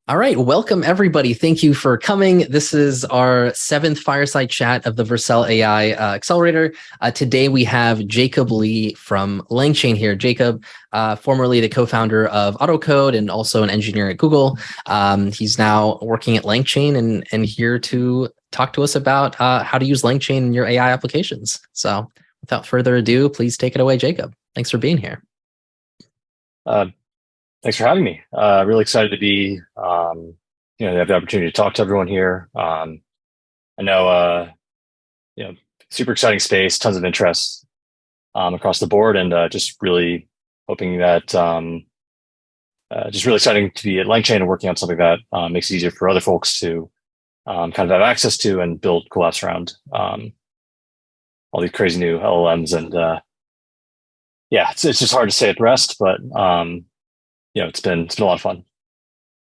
All right, welcome everybody. Thank you for coming. This is our seventh fireside chat of the Vercel AI Accelerator. Today we have Jacob Lee from Langchain here. Jacob, formerly the co-founder of AutoCode and also an engineer at Google. He's now working at Langchain and here to talk to us about how to use Langchain in your AI applications. So without further ado, please take it away, Jacob. Thanks for being here. Thanks for having me. Really excited to be, have the opportunity to talk to everyone here. I know, super exciting space, tons of interest across the board, and just really hoping that, just really exciting to be at Langchain and working on something that makes it easier for other folks to kind of have access to and build cool apps around all these crazy new LLMs. And it's just hard to say at rest, but it's been a lot of fun.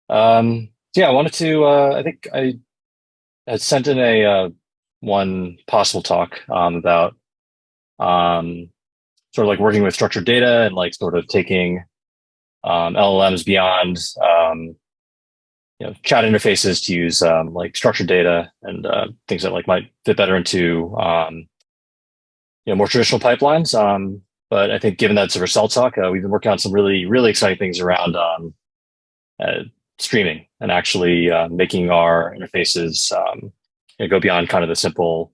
I wanted to. I think I had sent in a one possible talk about sort of like working with structured data and like sort of taking LLMs beyond chat interfaces to use like structured data and things that like might fit better into more traditional pipelines. But I think given that it's a Vercel talk, we've been working on some really, really exciting things around streaming and actually making our interfaces go beyond kind of the simple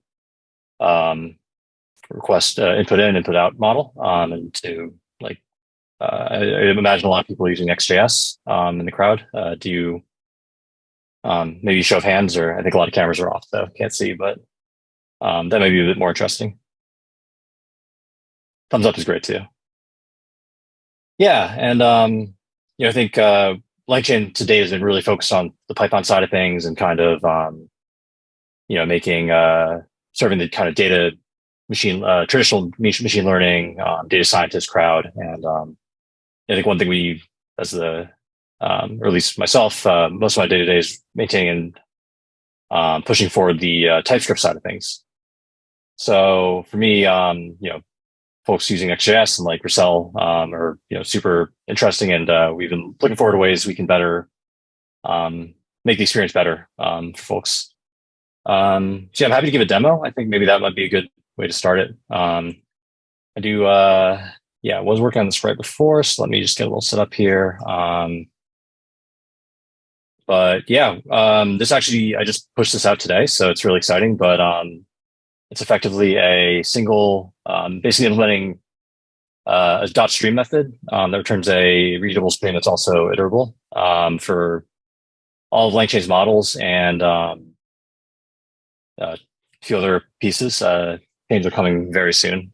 request input in, input out model, and to like I imagine a lot of people using Next.js in the crowd. Do you maybe show of hands, or I think a lot of cameras are off, so can't see, but that may be a bit more interesting. Thumbs up is great too. Yeah, and I think Langchain to date has been really focused on the Python side of things and kind of making serving the kind of data traditional machine learning data scientist crowd. And I think one thing we, as the or at least myself, most of my day to day is maintaining and pushing forward the TypeScript side of things. So for me, folks using Next.js and like Vercel are super interesting, and we've been looking forward to ways we can better make the experience better for folks. I'm happy to give a demo. I think maybe that might be a good way to start it. I was working on this right before, so let me just get a little set up here. This actually, I just pushed this out today, so it's really exciting, but it's effectively a single, basically implementing a dot stream method that returns a readable stream that's also iterable for all of Langchain's models and a few other pieces. Changes are coming very soon.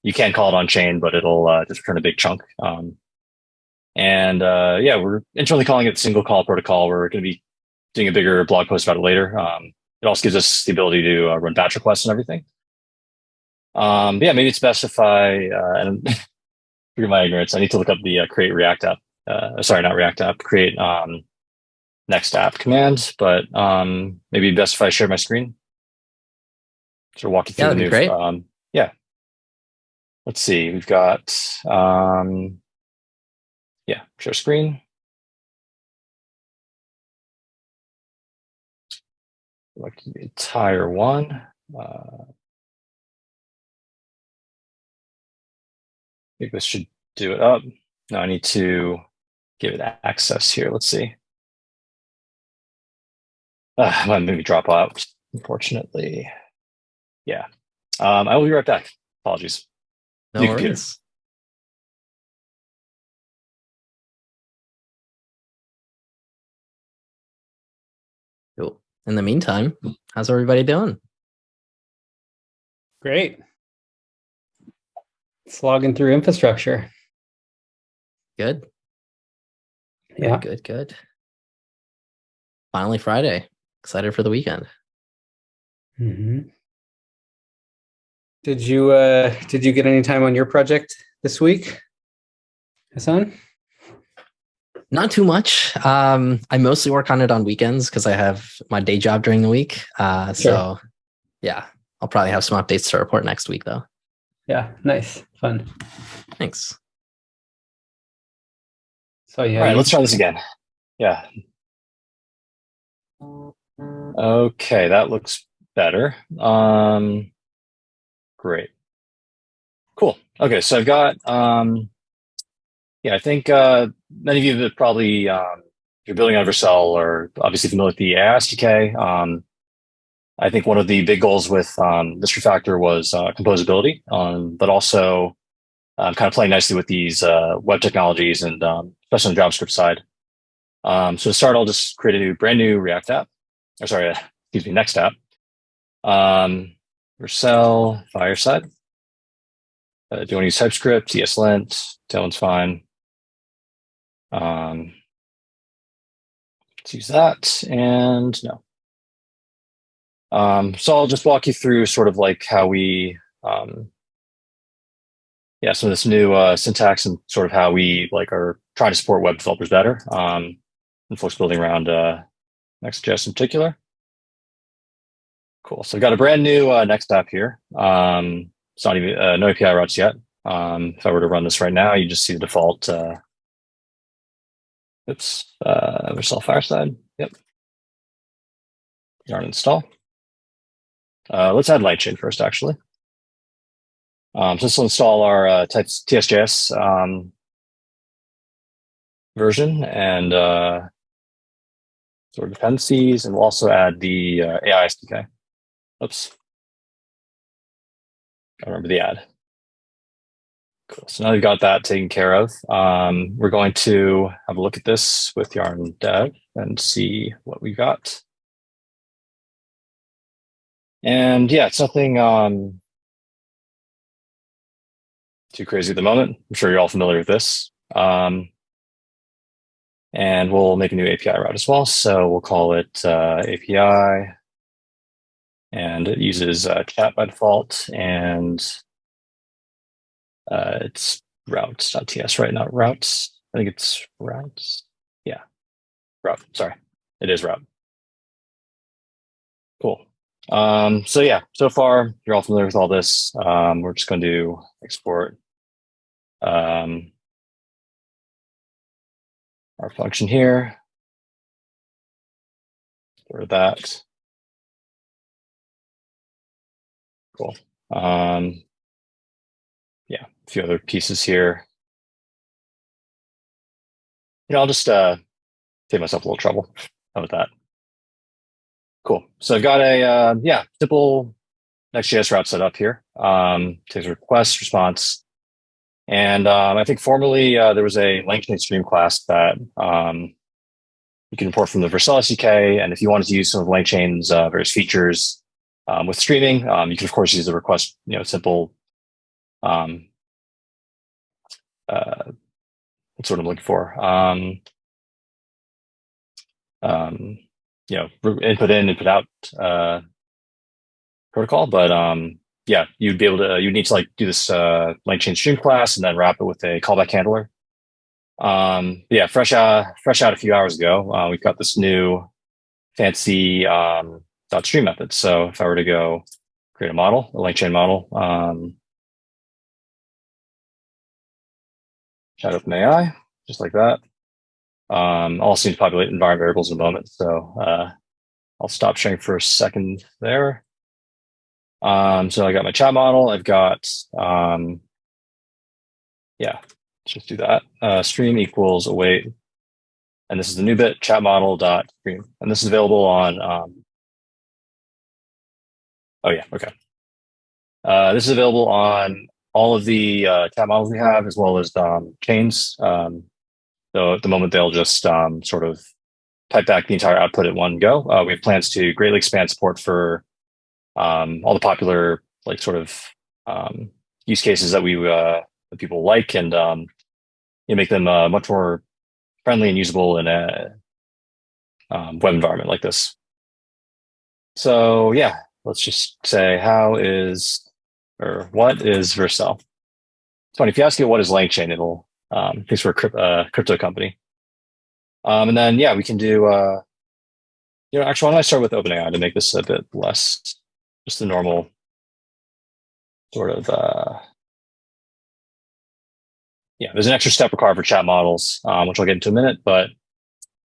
You can call it on chain, but it'll just return a big chunk. We're internally calling it the single call protocol. We're going to be doing a bigger blog post about it later. It also gives us the ability to run batch requests and everything. Maybe it's best if and forgive my ignorance, I need to look up the create React app. Not React app, create next app command, but maybe best if I share my screen. Sort of walk you through the new. Great. Let's see, we've got, share screen. Like the entire one. I think this should do it up. Now I need to give it access here. Let's see. I might maybe drop out, unfortunately. Yeah. I will be right back. Apologies. No New worries. computer. Cool. In the meantime, how's everybody doing? Great. Slogging through infrastructure. Good. Yeah. Good. Finally Friday. Excited for the weekend. Mm-hmm. Did you get any time on your project this week, Hassan? Not too much. I mostly work on it on weekends because I have my day job during the week. Sure. So yeah, I'll probably have some updates to report next week though. Yeah, nice. Fun. Thanks. So yeah. All right, let's try this again. Yeah. Okay, that looks better. Great. Cool. Okay, so I've got I think many of you have probably if you're building on Vercel or obviously familiar with the AI SDK. I think one of the big goals with this refactor was composability, but also kind of playing nicely with these web technologies and especially on the JavaScript side. So to start, I'll just create a brand new React app, or sorry, excuse me, Next app. Vercel Fireside. Do you want to use TypeScript, ESLint? That one's fine. Let's use that, and no. So I'll just walk you through sort of like how we, some of this new syntax and sort of how we like are trying to support web developers better, and folks building around Next.js in particular. Cool. So I've got a brand new Next app here. It's not even no API routes yet. If I were to run this right now, you just see the default. Vercel Fireside. Yep. Yarn install. Let's add Langchain first, actually. So this will install our TSJS version and sort of dependencies, and we'll also add the AI SDK. Oops. Gotta remember the add. Cool. So now we've got that taken care of. We're going to have a look at this with Yarn Dev and see what we got. And yeah, it's nothing too crazy at the moment. I'm sure you're all familiar with this. And we'll make a new API route as well. So we'll call it API, and it uses chat by default, and it's routes.ts, right? Not routes. I think it's routes. Yeah, route. Sorry, it is route. Cool. So yeah, so far you're all familiar with all this. We're just going to export our function here for that. Cool. Yeah, a few other pieces here. I'll just save myself a little trouble. How about that? Cool. So I've got a simple Next.js route set up here. Takes a request response, and I think formerly there was a Langchain stream class that you can import from the Vercel SDK. And if you wanted to use some of Langchain's various features with streaming, you can of course use the request, simple. That's what I'm looking for. Input in, input out protocol. But you'd be able to, you'd need to like do this Langchain stream class and then wrap it with a callback handler. Fresh out a few hours ago, we've got this new fancy .stream method. So if I were to go create a model, a Langchain model, chat OpenAI, just like that. I'll also need to populate environment variables in a moment. So I'll stop sharing for a second there. So I got my chat model. I've got, let's just do that. Stream equals await. And this is the new bit chat model dot stream. And this is available on, this is available on all of the chat models we have, as well as chains. So at the moment, they'll just sort of type back the entire output at one go. We have plans to greatly expand support for all the popular use cases that that people like, and make them much more friendly and usable in a web environment like this. So yeah, let's just say what is Vercel? It's funny, if you ask it what is Langchain, it'll thinks we're a crypto company. And then we can do actually, why don't I start with OpenAI to make this a bit less just the normal sort of there's an extra step required for chat models, which I'll get into in a minute, but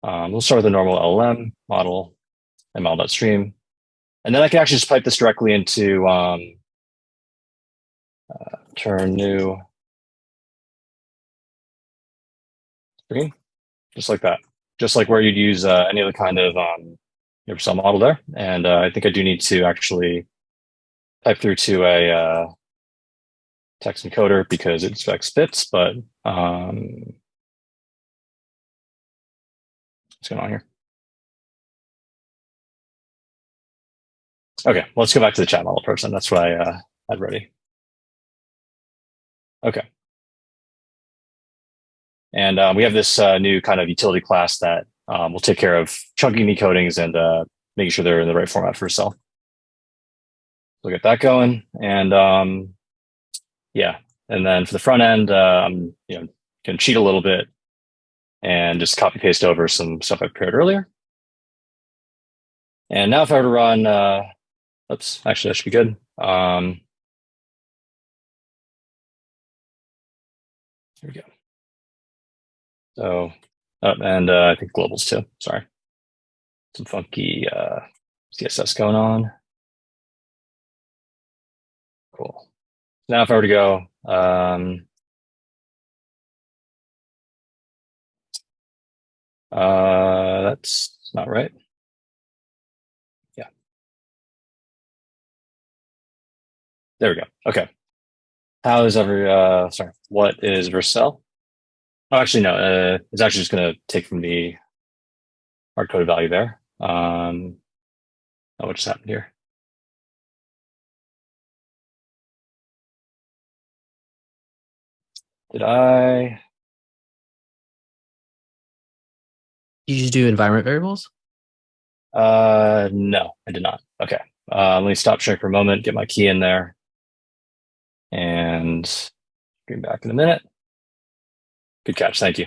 we'll start with the normal LLM model. ml.stream. And then I can actually just pipe this directly into turn new screen, just like that. Just like where you'd use any other kind of Vercel model there. And I think I do need to actually type through to a text encoder because it expects bits, but what's going on here? Okay, let's go back to the chat model first, and that's what I had ready. Okay. And we have this new kind of utility class that will take care of chunking the codings and making sure they're in the right format for Vercel. We'll get that going. And yeah, and then for the front end, I'm going to cheat a little bit and just copy paste over some stuff I prepared earlier. And now if I were to run, oops, actually that should be good. Here we go. So, and I think globals too. Sorry, some funky CSS going on. Cool. Now, if I were to go, that's not right. Yeah. There we go. Okay. How is sorry, what is Vercel? Oh, actually, no, it's actually just going to take from the hard-coded value there. Oh, what just happened here? Did I? You just do environment variables? No, I did not. Okay. Let me stop sharing for a moment, get my key in there, and be back in a minute. Good catch. Thank you.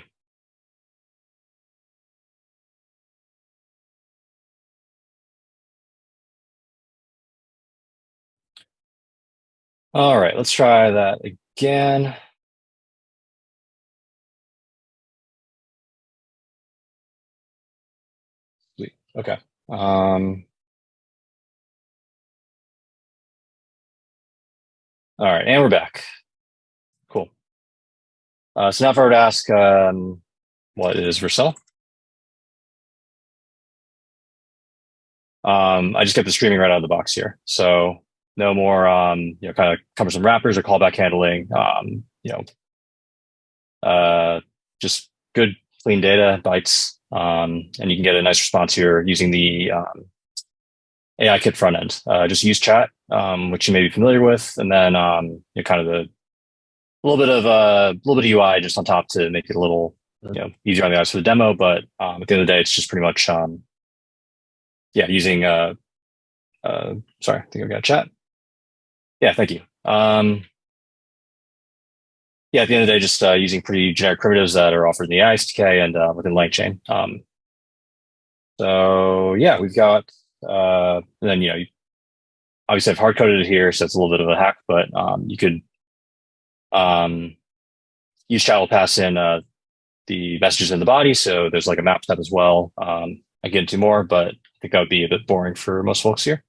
All right, let's try that again. Sweet. Okay. All right, and we're back. Cool. So now if I were to ask, what is Vercel? I just get the streaming right out of the box here. So no more, kind of cumbersome wrappers or callback handling. Just good, clean data, bytes, and you can get a nice response here using the AI Kit front end. Just use chat, which you may be familiar with, and then kind of a little bit of UI just on top to make it a little easier on the eyes for the demo. But at the end of the day, it's just pretty much using sorry, I think I've got a chat. Yeah, thank you. Yeah, at the end of the day, just using pretty generic primitives that are offered in the AI SDK and within Langchain. So yeah, we've got, and then, you obviously I've hard coded it here, so it's a little bit of a hack, but you could use chat will pass in the messages in the body. So there's like a map step as well. I get into more, but I think that would be a bit boring for most folks here.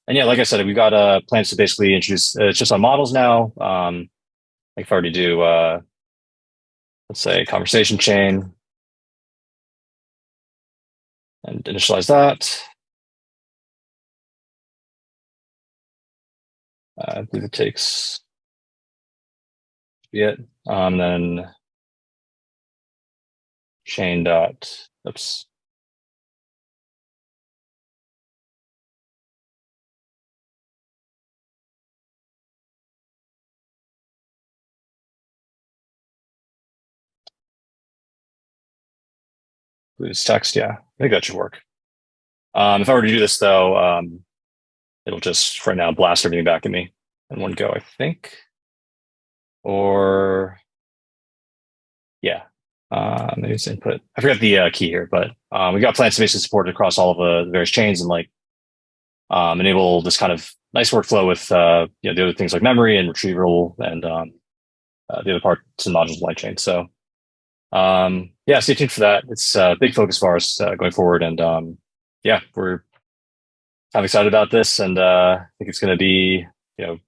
And yeah, like I said, we've got plans to basically introduce, it's just on models now. Like if I were to do, let's say conversation chain and initialize that. I believe it takes it. Then chain dot, oops. It's text, yeah. I think that should work. If I were to do this though, it'll just for now blast everything back at me in one go, I think. Or yeah, maybe it's input. I forgot the key here, but we got plans to basically support it across all of the various chains and like enable this kind of nice workflow with the other things like memory and retrieval and the other parts and modules of Langchain. So Yeah, stay tuned for that. It's a big focus for us going forward. And yeah, we're kind of excited about this. And I think it's going to be, you know,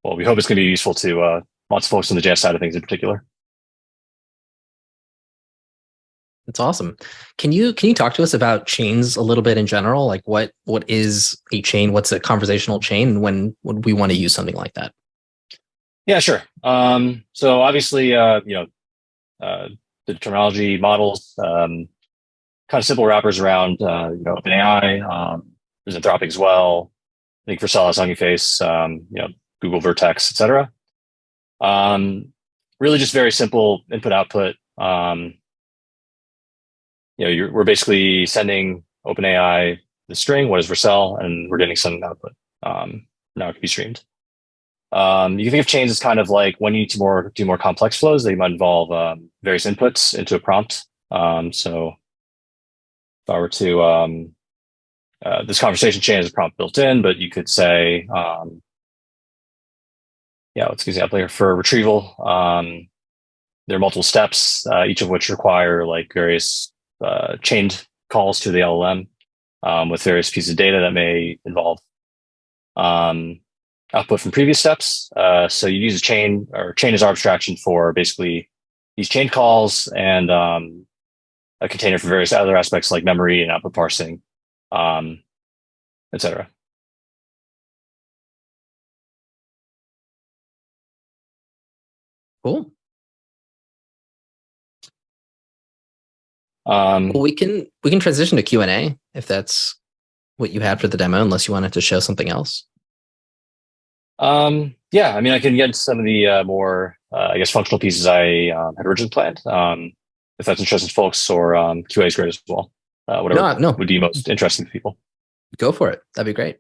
well, we hope it's going to be useful to lots of folks on the JS side of things in particular. That's awesome. Can you talk to us about chains a little bit in general? Like what is a chain? What's a conversational chain? And when would we want to use something like that? Yeah, sure. So obviously, the terminology models, kind of simple wrappers around, OpenAI. There's Anthropic as well. I think Vercel has Hugging Face, Google Vertex, etc. Really just very simple input output. We're basically sending OpenAI the string, what is Vercel, and we're getting some output. Now it can be streamed. You can think of chains as kind of like when you need to do more complex flows, they might involve various inputs into a prompt. So if I were to, this conversation chain has a prompt built in, but you could say, let's give an example here for retrieval. There are multiple steps, each of which require like various chained calls to the LLM with various pieces of data that may involve output from previous steps. So you use a chain or chain as our abstraction for basically these chain calls and a container for various other aspects like memory and output parsing, etc. Cool. Well, we can transition to Q&A if that's what you had for the demo, unless you wanted to show something else. Yeah, I mean, I can get into some of the more, functional pieces I had originally planned. If that's interesting to folks, or QA is great as well. Whatever would be most interesting to people. Go for it. That'd be great.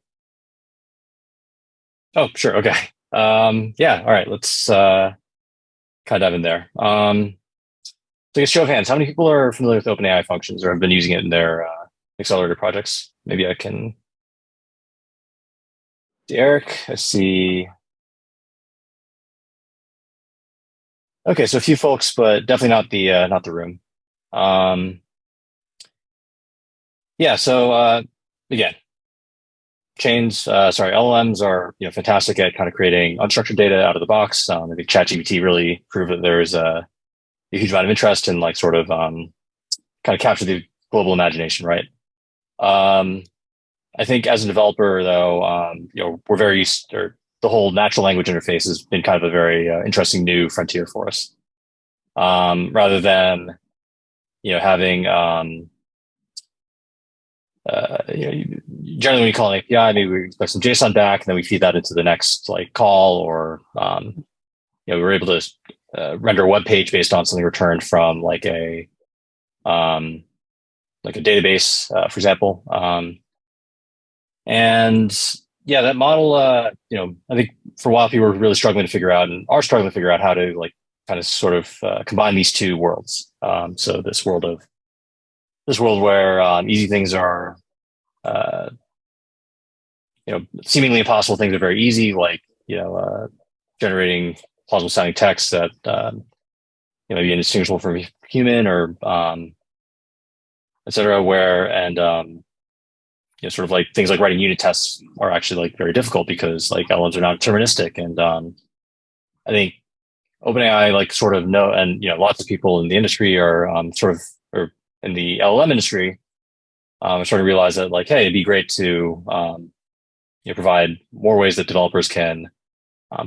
Oh, sure. Okay. Yeah. All right. Let's kind of dive in there. So I guess show of hands, how many people are familiar with OpenAI functions or have been using it in their accelerator projects? Maybe I can see Eric. I see. Okay, so a few folks, but definitely not the room. Yeah. So again, LLMs are fantastic at kind of creating unstructured data out of the box. I think ChatGPT really proved that there's a huge amount of interest in like sort of kind of capture the global imagination, right? I think as a developer, though, we're very used, or the whole natural language interface has been kind of a very interesting new frontier for us. Rather than having generally when you call an API, maybe we expect some JSON back, and then we feed that into the next like call, or we were able to render a web page based on something returned from like a database, for example. And yeah, that model, I think for a while people were really struggling to figure out, and are struggling to figure out how to like kind of sort of combine these two worlds. So this world where easy things are, seemingly impossible things are very easy, like generating plausible sounding text that maybe indistinguishable from human, or etc. Sort of like things like writing unit tests are actually like very difficult because like LLMs are not deterministic. And I think OpenAI like sort of know, and lots of people in the industry are or in the LLM industry are starting to realize that like, hey, it'd be great to provide more ways that developers can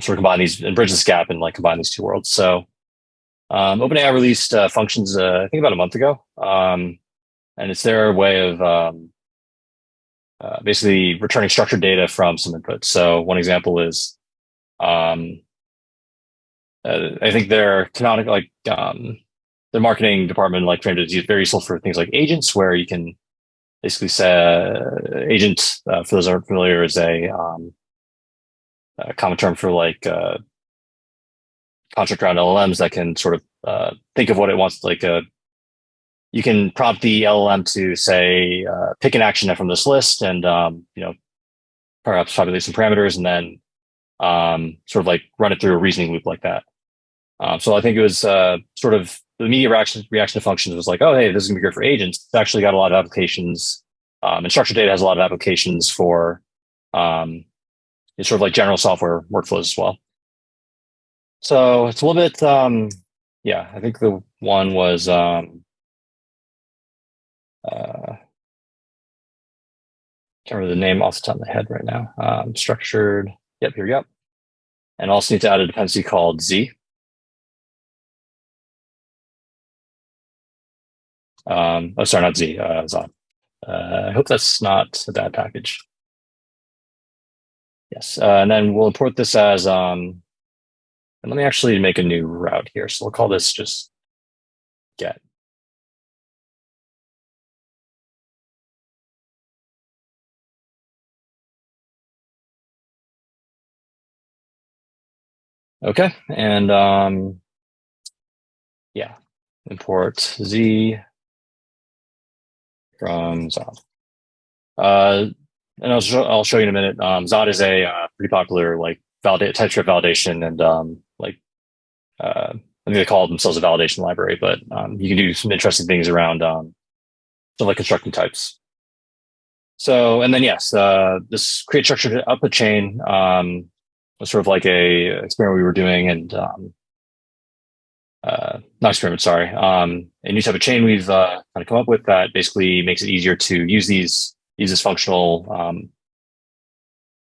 sort of combine these and bridge this gap and like combine these two worlds. So OpenAI released functions I think about a month ago, and it's their way of basically returning structured data from some input. So one example is, I think their canonical, like their marketing department, like framed it as very useful for things like agents, where you can basically say agent, for those who aren't familiar, is a common term for like construct around LLMs that can sort of think of what it wants, like you can prompt the LLM to say, pick an action from this list and, perhaps populate some parameters, and then sort of like run it through a reasoning loop like that. So I think it was sort of the immediate reaction to functions was like, oh, hey, this is gonna be great for agents. It's actually got a lot of applications. And structured data has a lot of applications for it's sort of like general software workflows as well. So it's a little bit, yeah, I think the one was, can't remember the name off the top of my head right now. Structured, yep, here we go. And also need to add a dependency called Z. Oh, sorry, not Z, Zod. I hope that's not a bad package. Yes, and then we'll import this as, and let me actually make a new route here. So we'll call this just get. Okay, and yeah, import Z from Zod. And I'll show you in a minute. Zod is a pretty popular like TypeScript validation, and I think they call themselves a validation library, but you can do some interesting things around like constructing types. So, and then yes, this create structured output chain was sort of like a experiment we were doing, and not experiment, sorry, a new type of chain we've kind of come up with that basically makes it easier to use this functional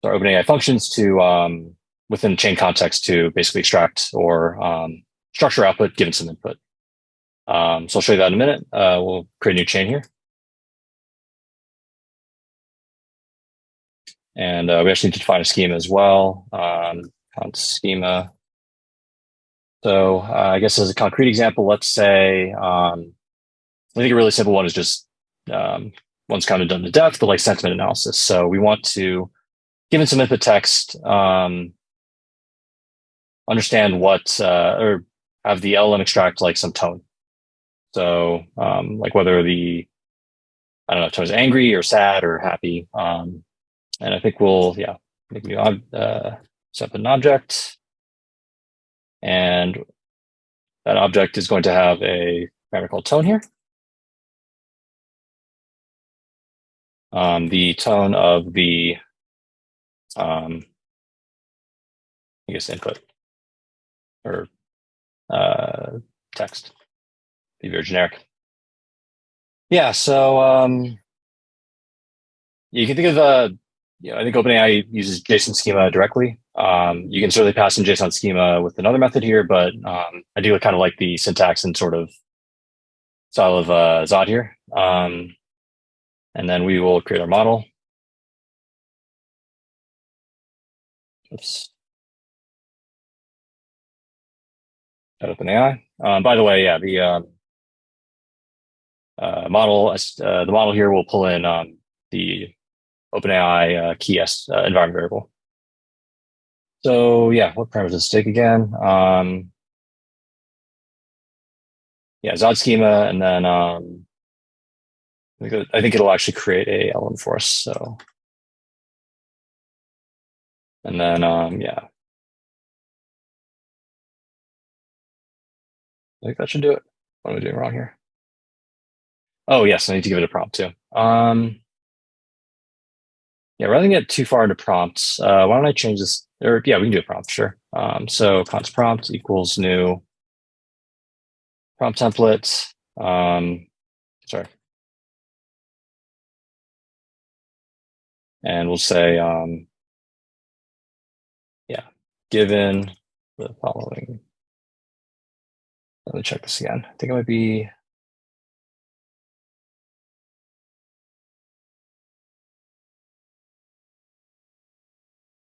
our OpenAI functions to within chain context to basically extract or structure output given some input. So I'll show you that in a minute. We'll create a new chain here. And we actually need to define a schema as well. Schema. So I guess as a concrete example, let's say, I think a really simple one is just, one's kind of done to death, but like sentiment analysis. So we want to, given some input text, understand what, or have the LLM extract like some tone. So like whether I don't know, tone is angry or sad or happy. And I think we'll, yeah, make a new set up an object. And that object is going to have a parameter called tone here. The tone of the, I guess, input or text, be very generic. Yeah, so you can think of I think OpenAI uses JSON schema directly. You can certainly pass in JSON schema with another method here, but I do kind of like the syntax and sort of style of Zod here. And then we will create our model. Oops. At OpenAI. By the way, yeah, the model here will pull in the OpenAI key environment variable. So yeah, what parameters does it take again? Yeah, Zod schema, and then I think it'll actually create a LM for us. So, and then yeah, I think that should do it. What am I doing wrong here? Oh yes, I need to give it a prompt too. Yeah, rather than get too far into prompts, why don't I change this? Or yeah, we can do a prompt, sure. So const prompt equals new prompt template. Sorry. And we'll say, yeah, given the following. Let me check this again. I think it might be.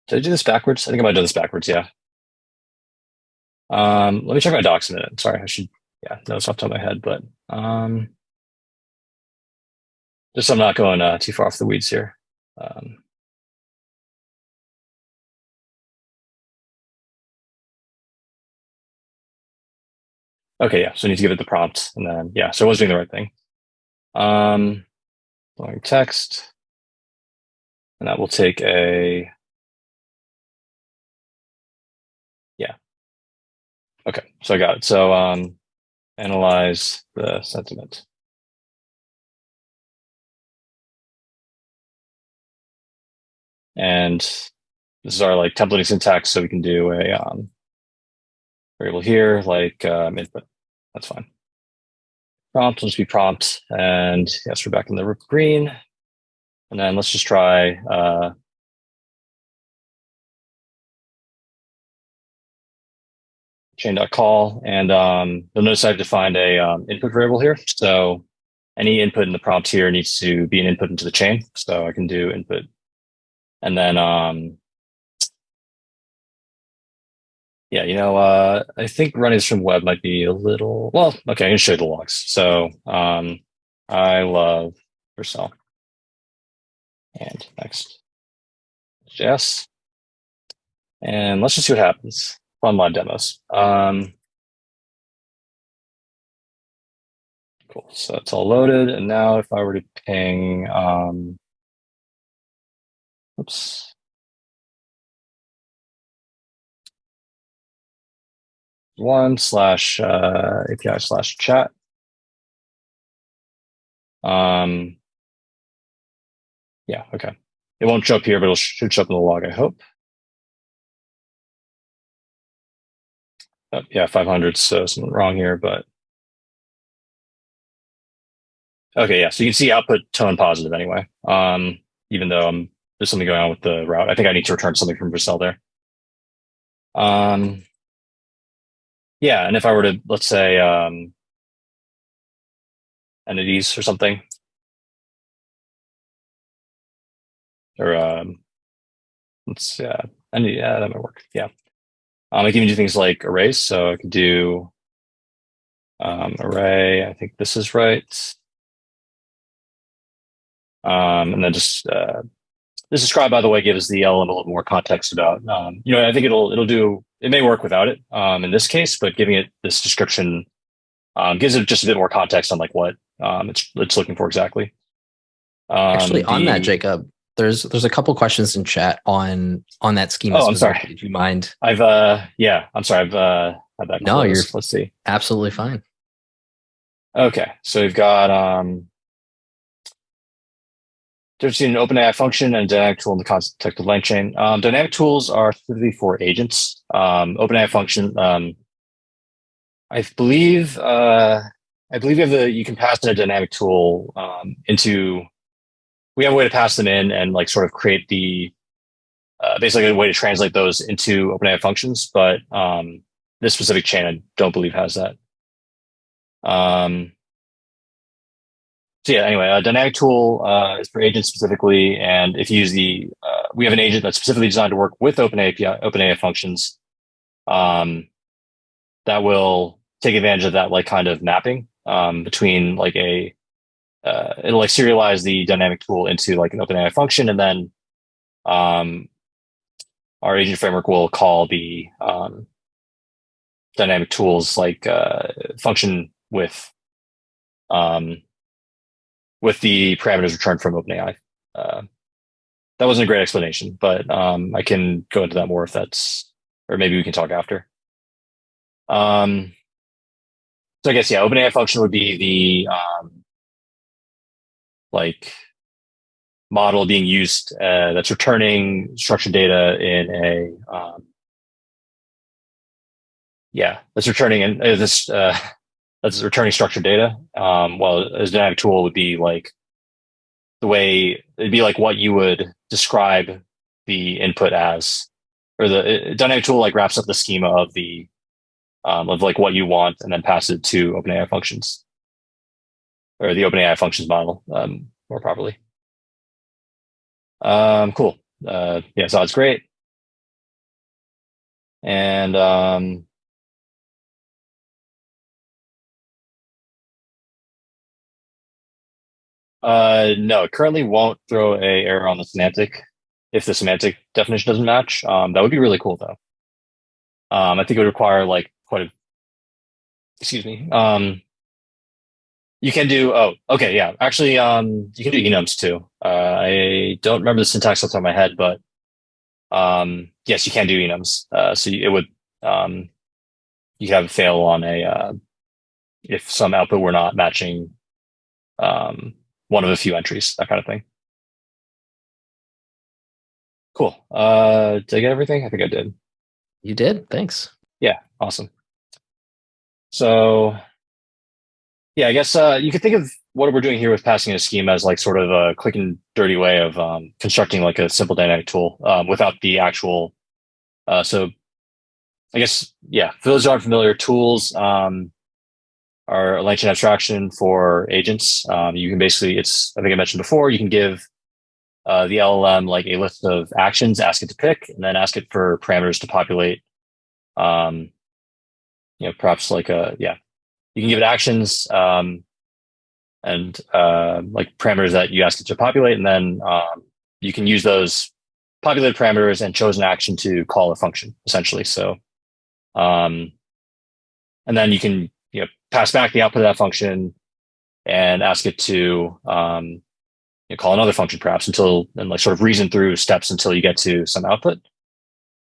Did I do this backwards? I think I might have done this backwards, yeah. Let me check my docs in a minute. Sorry, I should, yeah, know this off the top of my head, but just so I'm not going too far off the weeds here. Okay, yeah, so I need to give it the prompt, and then, yeah, so I was doing the right thing. Following text, and that will take a, yeah. Okay, so I got it. So analyze the sentiment. And this is our like templating syntax, so we can do a variable here, like input. That's fine. Prompt will just be prompt, and yes, we're back in the green. And then let's just try chain.call, and you'll notice I've defined a input variable here. So any input in the prompt here needs to be an input into the chain. So I can do input, and then yeah, I think running this from web might be a little, well, okay, I can show you the logs. So I love Vercel and Next.js. And let's just see what happens. Fun live demos. Cool. So it's all loaded. And now if I were to ping, oops. /API/chat. Yeah, okay. It won't show up here, but it should show up in the log, I hope. Yeah, 500, so something wrong here, but okay, yeah. So you can see output tone positive anyway. Even though there's something going on with the route. I think I need to return something from Vercel there. Yeah, and if I were to, let's say, entities or something, or let's entity, yeah, that might work. Yeah. I can even do things like arrays. So I could do array. I think this is right. And then just this describe, by the way, gives the LLM a little more context about, I think it may work without it in this case, but giving it this description gives it just a bit more context on like what it's looking for exactly. Actually, on that, Jacob, there's a couple questions in chat on that schema. Oh, I'm sorry. Do you mind? I'm sorry. I've had that. No, closed. Let's see. Absolutely fine. Okay, so we've got there's an OpenAI function and a dynamic tool in the context of Langchain. Dynamic tools are specifically for agents. OpenAI function, I believe you can pass in a dynamic tool into. We have a way to pass them in and like sort of create the basically a way to translate those into OpenAI functions, but this specific chain I don't believe has that. So yeah, anyway, a dynamic tool is for agents specifically, and if you use we have an agent that's specifically designed to work with OpenAI functions, that will take advantage of that like kind of mapping between like it'll like serialize the dynamic tool into like an OpenAI function, and then our agent framework will call the dynamic tools like function with the parameters returned from OpenAI. That wasn't a great explanation, but I can go into that more if that's, or maybe we can talk after. So I guess, yeah, OpenAI function would be the like model being used that's returning structured data in a that's returning that's returning structured data. Well, a dynamic tool would be like it'd be like what you would describe the input as, or the dynamic tool like wraps up the schema of the of like what you want and then pass it to OpenAI functions, or the OpenAI functions model more properly. Cool. Yeah, so it's great. And no, it currently won't throw a error on the semantic if the semantic definition doesn't match. That would be really cool though. I think it would require like excuse me. You can do, okay, yeah. Actually, you can do enums too. I don't remember the syntax off the top of my head, but yes, you can do enums. So it would, you have fail on if some output were not matching one of a few entries, that kind of thing. Cool. Did I get everything? I think I did. You did. Thanks. Yeah, awesome. So yeah, I guess you could think of what we're doing here with passing a schema as like sort of a quick and dirty way of constructing like a simple dynamic tool without the actual. So I guess, yeah, for those who aren't familiar, tools are a Langchain abstraction for agents. You can basically, I think I mentioned before, you can give the LLM like a list of actions, ask it to pick, and then ask it for parameters to populate. Perhaps like you can give it actions and like parameters that you ask it to populate, and then you can use those populated parameters and chosen action to call a function, essentially. So, and then you can pass back the output of that function and ask it to call another function, perhaps and like sort of reason through steps until you get to some output.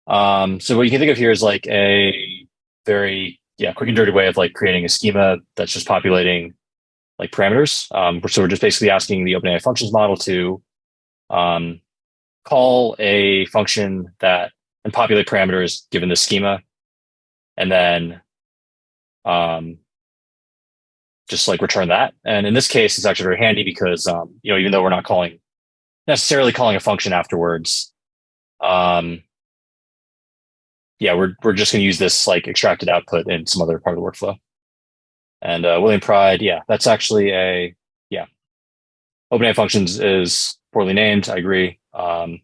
So what you can think of here is like a very quick and dirty way of like creating a schema that's just populating like parameters. So we're just basically asking the OpenAI functions model to call a function that and populate parameters given the schema, and then just like return that. And in this case, it's actually very handy because even though we're not necessarily calling a function afterwards, we're just going to use this like extracted output in some other part of the workflow. And William Pride, that's actually OpenAI functions is poorly named. I agree. I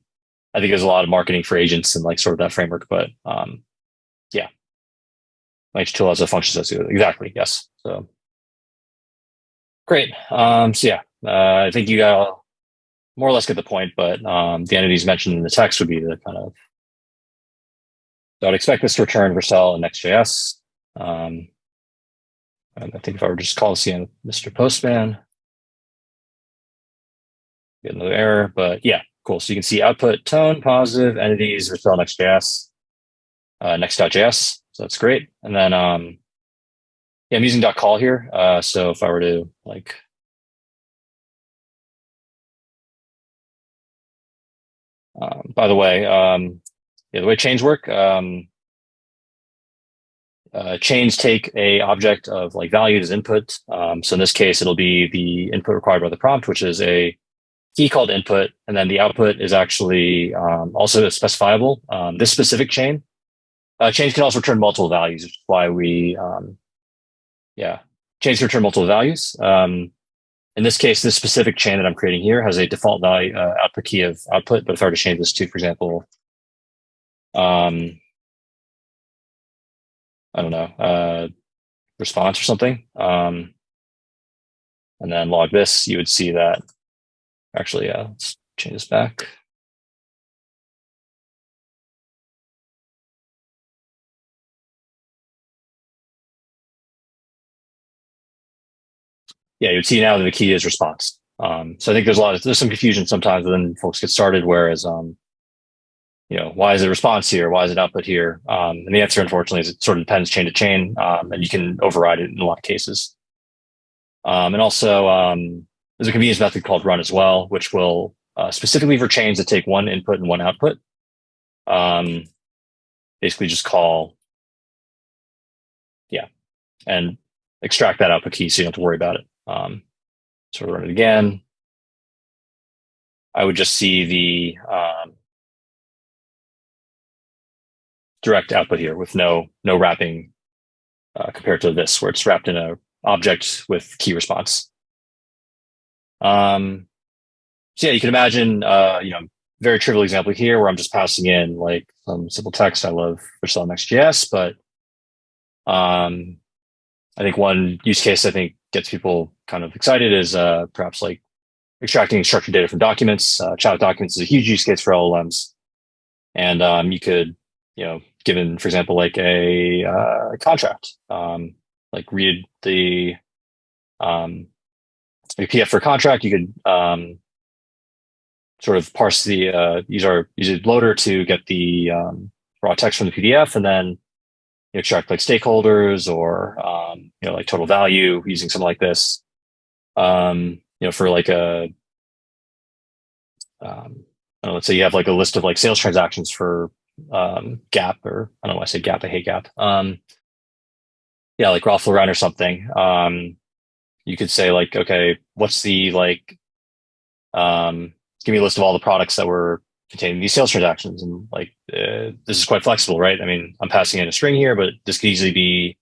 think there's a lot of marketing for agents and like sort of that framework, but each tool has a function associated. Exactly. Yes. So great. I think you got more or less get the point, but the entities mentioned in the text would be the kind of. So I'd expect this to return Vercel and Next.js. And I think if I were just call CN Mr. Postman, get another error, but yeah, cool. So you can see output tone, positive, entities, Vercel, Next.js, Next.js. So that's great. And then, I'm using .call here. So if I were to like, by the way, the way chains work, chains take a object of like value as input. So in this case, it'll be the input required by the prompt, which is a key called input. And then the output is actually also specifiable. This specific chains can also return multiple values, which is why chains can return multiple values. In this case, this specific chain that I'm creating here has a default value output key of output. But if I were to change this to, for example, I don't know, response or something, and then log this, you would see that actually, let's change this back. Yeah, you'd see now that the key is response. So I think there's some confusion sometimes when folks get started, whereas, why is it response here? Why is it output here? And the answer, unfortunately, is it sort of depends chain to chain, and you can override it in a lot of cases. And also, there's a convenience method called run as well, which will specifically for chains that take one input and one output, basically just call, and extract that output key so you don't have to worry about it. So run it again. I would just see the direct output here with no wrapping compared to this, where it's wrapped in a object with key response. So you can imagine, very trivial example here where I'm just passing in like some simple text. I love Vercel Next.js, but I think one use case I think gets people kind of excited is perhaps like extracting structured data from documents. Chat documents is a huge use case for LLMs, and you could, given for example like a contract, like read the PDF for a contract, you could sort of parse the use a loader to get the raw text from the PDF, and then extract like stakeholders or like total value using something like this. For like let's say you have like a list of like sales transactions for Gap, or I don't know why I say Gap, I hate Gap. Like Ralph Lauren or something. You could say like, okay, what's the like, give me a list of all the products that were containing these sales transactions, and like this is quite flexible, right? I mean, I'm passing in a string here, but this could easily be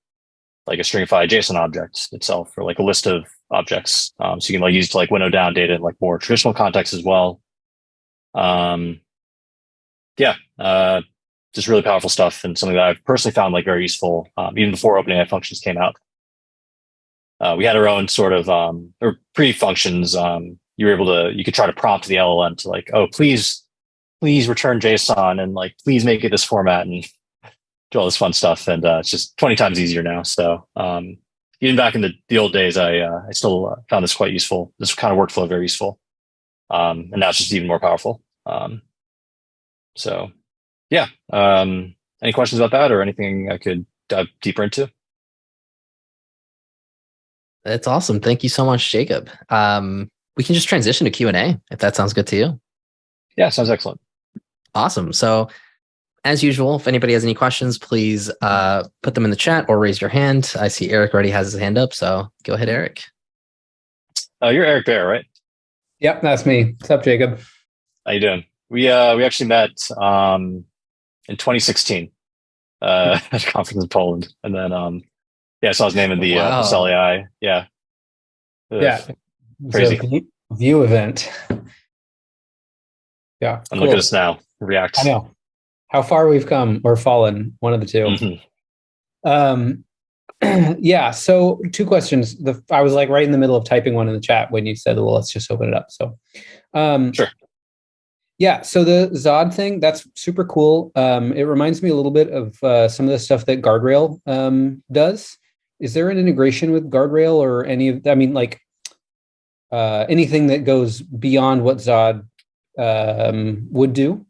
like a stringify JSON object itself, or like a list of objects. So you can like use to like winnow down data in like more traditional contexts as well. Just really powerful stuff, and something that I've personally found like very useful, even before OpenAI functions came out. We had our own sort of or pre-functions. You could try to prompt the LLM to like, oh, please return JSON, and like, please make it this format, and do all this fun stuff. And it's just 20 times easier now. So even back in the old days, I still found this quite useful. This kind of workflow very useful. And now it's just even more powerful. Any questions about that, or anything I could dive deeper into? That's awesome. Thank you so much, Jacob. We can just transition to Q&A if that sounds good to you. Yeah, sounds excellent. Awesome. So as usual, if anybody has any questions, please put them in the chat or raise your hand. I see Eric already has his hand up, so go ahead, Eric. You're Eric Bear, right? Yep, that's me. What's up, Jacob? How you doing? We actually met in 2016 at a conference in Poland, and then I saw his name in the Vercel AI. Yeah. Crazy. View event. Yeah. And cool. Look at us now. React. I know. How far we've come or fallen, one of the two. Mm-hmm. So 2 questions. I was like right in the middle of typing one in the chat when you said, well, let's just open it up. So sure. Yeah, so the Zod thing, that's super cool. It reminds me a little bit of some of the stuff that Guardrail does. Is there an integration with Guardrail or anything that goes beyond what Zod would do?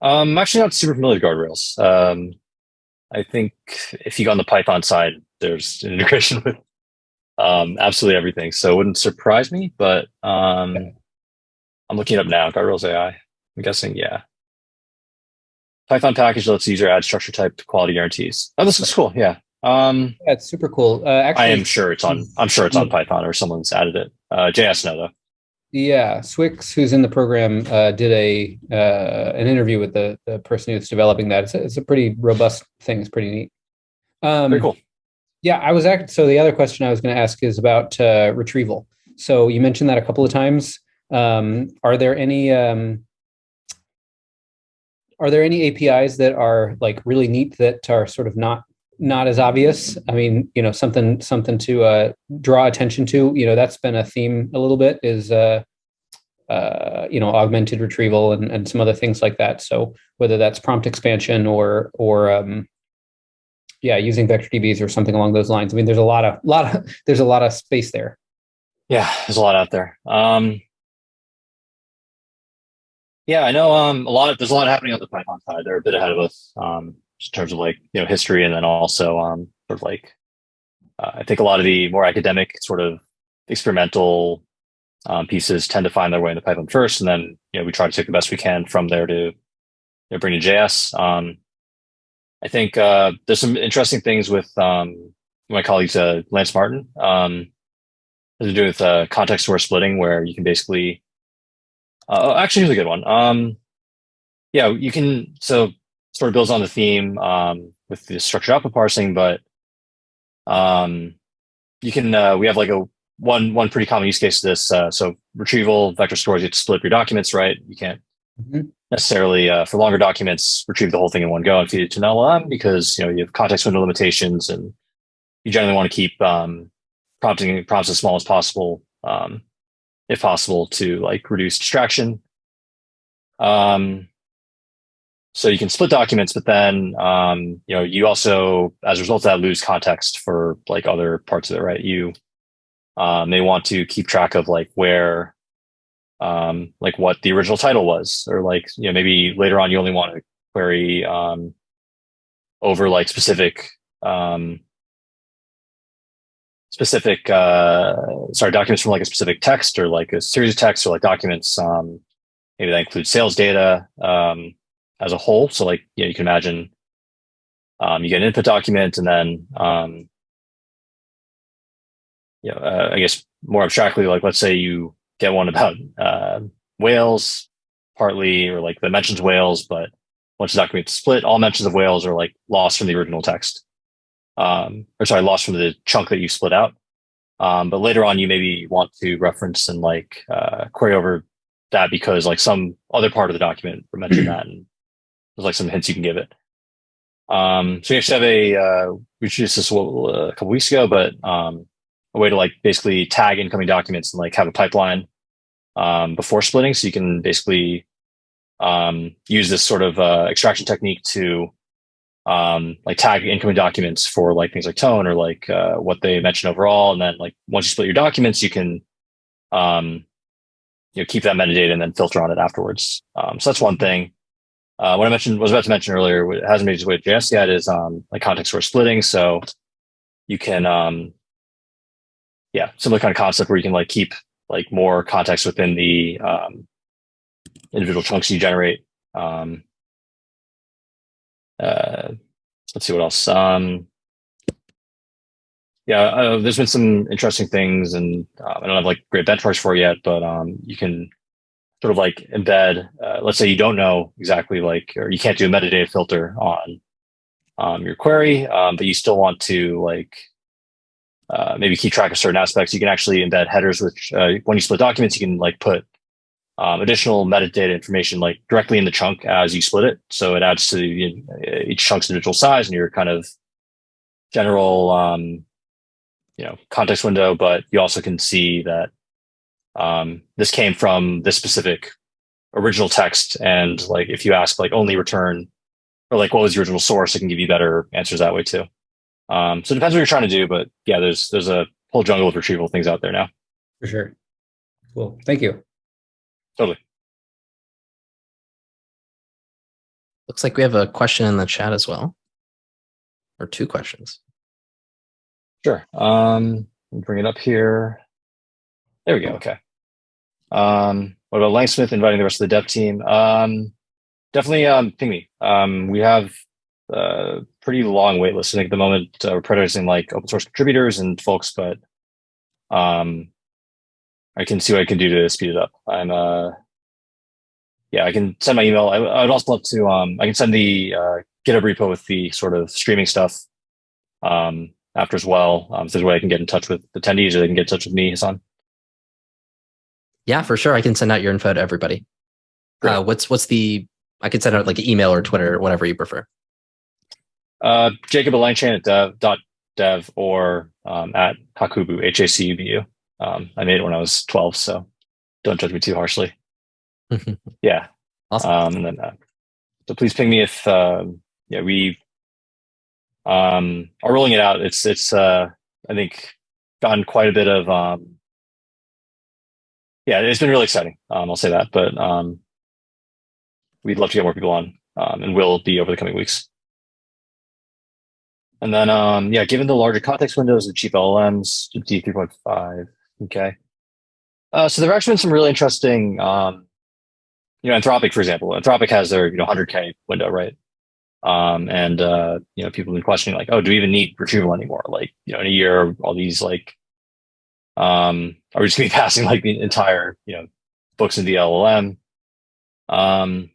I'm actually not super familiar with Guardrails. I think if you go on the Python side, there's an integration with absolutely everything. So it wouldn't surprise me, but I'm looking it up now. Guardrails AI. I'm guessing, yeah. Python package lets the user add structure type to quality guarantees. Oh, this is cool. Yeah. It's super cool. Actually, I'm sure it's on Python, or someone's added it. JS no though. Yeah, Swix, who's in the program, did an interview with the person who's developing that. It's a pretty robust thing. It's pretty neat. Very cool. Yeah, so the other question I was going to ask is about retrieval. So you mentioned that a couple of times. Are there any APIs that are like really neat that are sort of not as obvious? I mean, something to draw attention to. That's been a theme a little bit, is augmented retrieval and some other things like that. So whether that's prompt expansion or using vector DBs or something along those lines. I mean, there's a lot of space there. Yeah, there's a lot out there. I know there's a lot happening on the Python side. They're a bit ahead of us in terms of like history, and then also sort of like I think a lot of the more academic sort of experimental pieces tend to find their way into Python first, and then we try to take the best we can from there to bring to JS. I think there's some interesting things with my colleagues Lance Martin. To do with context-aware splitting, where you can basically actually, here's a good one. You can sort of builds on the theme with the structured output parsing, but you can we have like one pretty common use case of this. So retrieval vector stores, you have to split up your documents, right? You can't necessarily for longer documents retrieve the whole thing in one go and feed it to an LLM, because you have context window limitations, and you generally want to keep prompts as small as possible, if possible, to like reduce distraction. So you can split documents, but then you also, as a result of that, lose context for like other parts of it, right? You may want to keep track of like where like what the original title was, or like maybe later on you only want to query over like specific documents from like a specific text or like a series of texts or like documents. Maybe that includes sales data as a whole. So like, you can imagine you get an input document and then, I guess more abstractly, like let's say you get one about whales partly, or like that mentions whales, but once the document split, all mentions of whales are like lost from the original text. Lost from the chunk that you split out. But later on, you maybe want to reference and like query over that because like some other part of the document mentioned that, and there's like some hints you can give it. So we actually have we introduced this a couple weeks ago, but a way to like basically tag incoming documents and like have a pipeline before splitting, so you can basically use this sort of extraction technique to like tag incoming documents for like things like tone or like what they mention overall, and then like once you split your documents, you can keep that metadata and then filter on it afterwards. So that's one thing. What I was about to mention earlier, it hasn't made its way to JS yet, is like context switch splitting. So you can similar kind of concept where you can like keep like more context within the individual chunks you generate. Let's see what else. There's been some interesting things, and I don't have like great benchmarks for it yet, but you can sort of like embed. Let's say you don't know exactly like, or you can't do a metadata filter on your query, but you still want to like maybe keep track of certain aspects. You can actually embed headers, which when you split documents, you can like put additional metadata information like directly in the chunk as you split it. So it adds to each chunk's individual size and your kind of general, context window. But you also can see that this came from this specific original text. And like, if you ask like only return or like what was the original source, it can give you better answers that way too. So it depends what you're trying to do, but yeah, there's a whole jungle of retrieval things out there now. For sure. Cool. Thank you. Totally. Looks like we have a question in the chat as well, or two questions. Sure. Bring it up here. There we go. Okay. What about Langsmith inviting the rest of the dev team? Definitely ping me. We have a pretty long wait list. I think at the moment we're prioritizing like open source contributors and folks, but I can see what I can do to speed it up. I can send my email. I'd also love to, I can send the GitHub repo with the sort of streaming stuff after as well. If there's a way I can get in touch with attendees, or they can get in touch with me, Hassan. Yeah, for sure. I can send out your info to everybody. What's the, I could send out like an email or Twitter, whatever you prefer. Jacob at Langchain at dev or at Hakubu, HACUBU. I made it when I was 12, so don't judge me too harshly. Yeah. Awesome. And then, so please ping me if, we are rolling it out. It's I think gotten quite a bit of, it's been really exciting. I'll say that, but we'd love to get more people on, and will be over the coming weeks. And then, given the larger context windows of cheap LLMs, GPT 3.5, okay. So there have actually been some really interesting, Anthropic, for example. Anthropic has their 100K window, right? And people have been questioning like, oh, do we even need retrieval anymore? Like, in a year, all these like, are we just gonna be passing like the entire, books into the LLM? I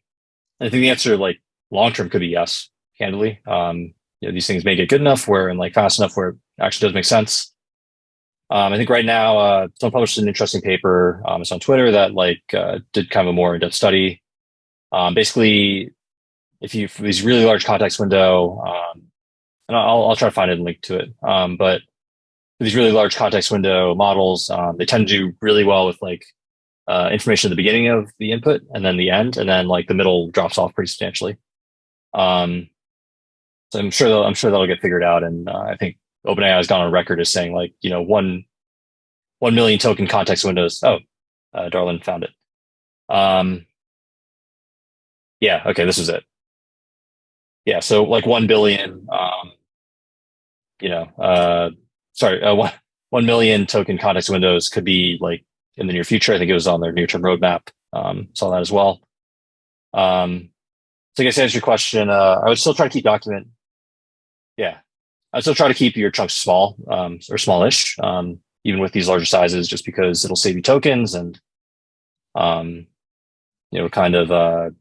think the answer, like long term, could be yes, candidly. These things may get good enough and like fast enough where it actually does make sense. I think right now, someone published an interesting paper. It's on Twitter that like did kind of a more in-depth study. Basically, if you these really large context window, and I'll try to find it and link to it. But these really large context window models, they tend to do really well with like information at the beginning of the input and then the end, and then like the middle drops off pretty substantially. So I'm sure that'll get figured out. And I think OpenAI has gone on record as saying like, 1 million token context windows. Oh, Darlin found it. Okay, this is it. yeah, so like 1 billion, sorry, 1 million token context windows could be like in the near future. I think it was on their near-term roadmap. Saw that as well. So I guess to answer your question, I would still try to keep document. Yeah, I still try to keep your chunks small, or smallish, even with these larger sizes, just because it'll save you tokens and um, kind of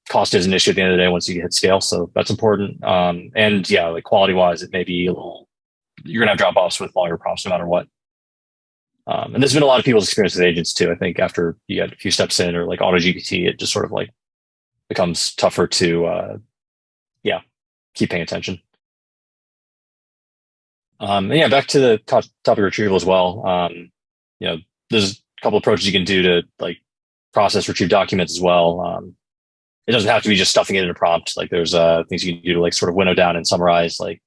cost is an issue at the end of the day once you hit scale. So that's important. And yeah, like quality wise, it may be a little, you're gonna have drop offs with longer prompts no matter what. And there's been a lot of people's experience with agents too. I think after you get a few steps in or like auto GPT, it just sort of like becomes tougher to keep paying attention. And yeah, back to the topic of retrieval as well. There's a couple approaches you can do to like process retrieve documents as well. It doesn't have to be just stuffing it in a prompt. Like there's things you can do to like sort of winnow down and summarize like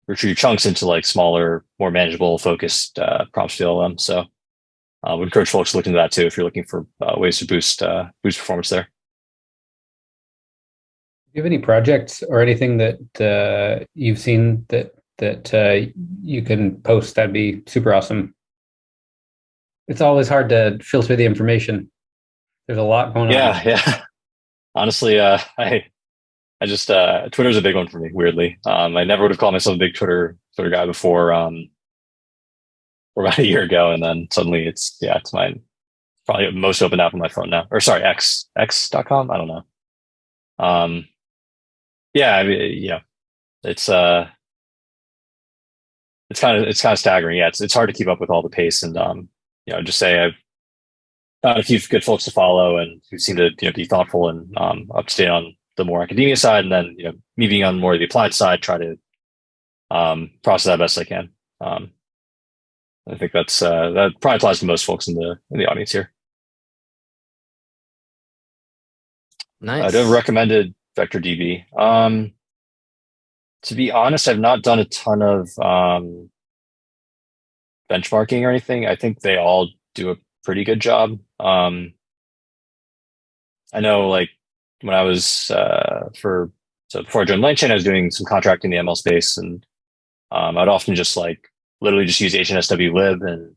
retrieve chunks into like smaller, more manageable, focused prompts to LLM. So I would encourage folks to look into that too if you're looking for ways to boost performance there. Do you have any projects or anything that you've seen that you can post? That'd be super awesome. It's always hard to filter the information. There's a lot going on. Yeah. Honestly, I just Twitter's a big one for me. Weirdly, I never would have called myself a big Twitter guy before. About a year ago, and then suddenly it's my probably most open app on my phone now. Or sorry, x.com. I don't know. Yeah, I mean, it's kind of staggering. Yeah, it's hard to keep up with all the pace, and just say I've found a few good folks to follow and who seem to be thoughtful and up to date on the more academia side, and then me being on more of the applied side, try to process that best I can. I think that probably applies to most folks in the audience here. Nice. I do have recommended vector DB. To be honest, I've not done a ton of benchmarking or anything. I think they all do a pretty good job. I know, like when I was before I joined Langchain, I was doing some contracting in the ML space, and I'd often just like literally just use HNSW lib and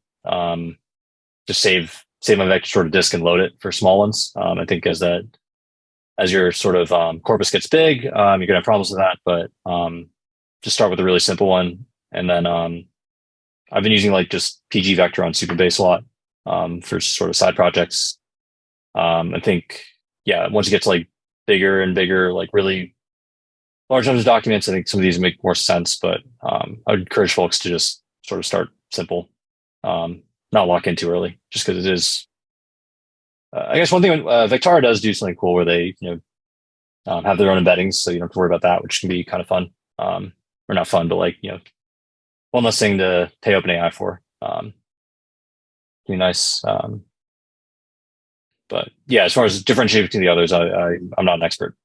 just save my vector sort of disk and load it for small ones. I think as your sort of corpus gets big, you're gonna have problems with that. But just start with a really simple one, and then I've been using like just PG vector on Supabase a lot for sort of side projects. I think once you get to like bigger and bigger, like really large numbers of documents, I think some of these make more sense. But I would encourage folks to just sort of start simple, not lock in too early, just because it is. I guess one thing Vectara does do something cool where they have their own embeddings, so you don't have to worry about that, which can be kind of fun. Or not fun, but like one less thing to pay OpenAI for. Be nice. But yeah, as far as differentiating between the others, I'm not an expert.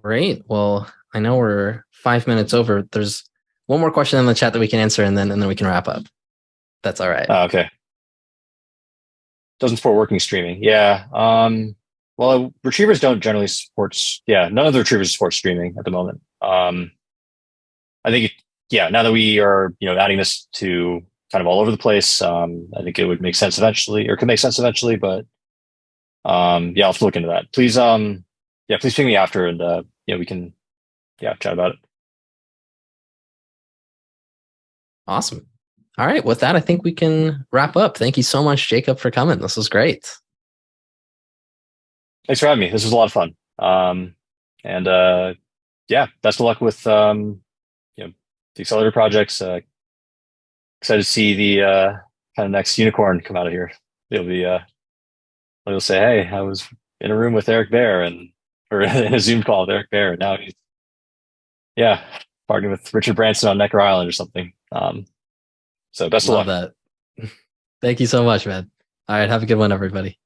Great. Well, I know we're 5 minutes over. There's one more question in the chat that we can answer, and then we can wrap up. That's all right. Okay. Doesn't support working streaming. Yeah. Well, retrievers don't generally support. Yeah, none of the retrievers support streaming at the moment. I think now that we are adding this to kind of all over the place, I think it would make sense eventually, or could make sense eventually. But I'll have to look into that. Please, please ping me after, and we can chat about it. Awesome. All right. With that, I think we can wrap up. Thank you so much, Jacob, for coming. This was great. Thanks for having me. This was a lot of fun. Best of luck with the accelerator projects. Excited to see the kind of next unicorn come out of here. They'll say, "Hey, I was in a room with Eric Bear or in a Zoom call with Eric Bear, and now he's partnering with Richard Branson on Necker Island or something." So best of luck. Love that. Thank you so much, man. All right. Have a good one, everybody.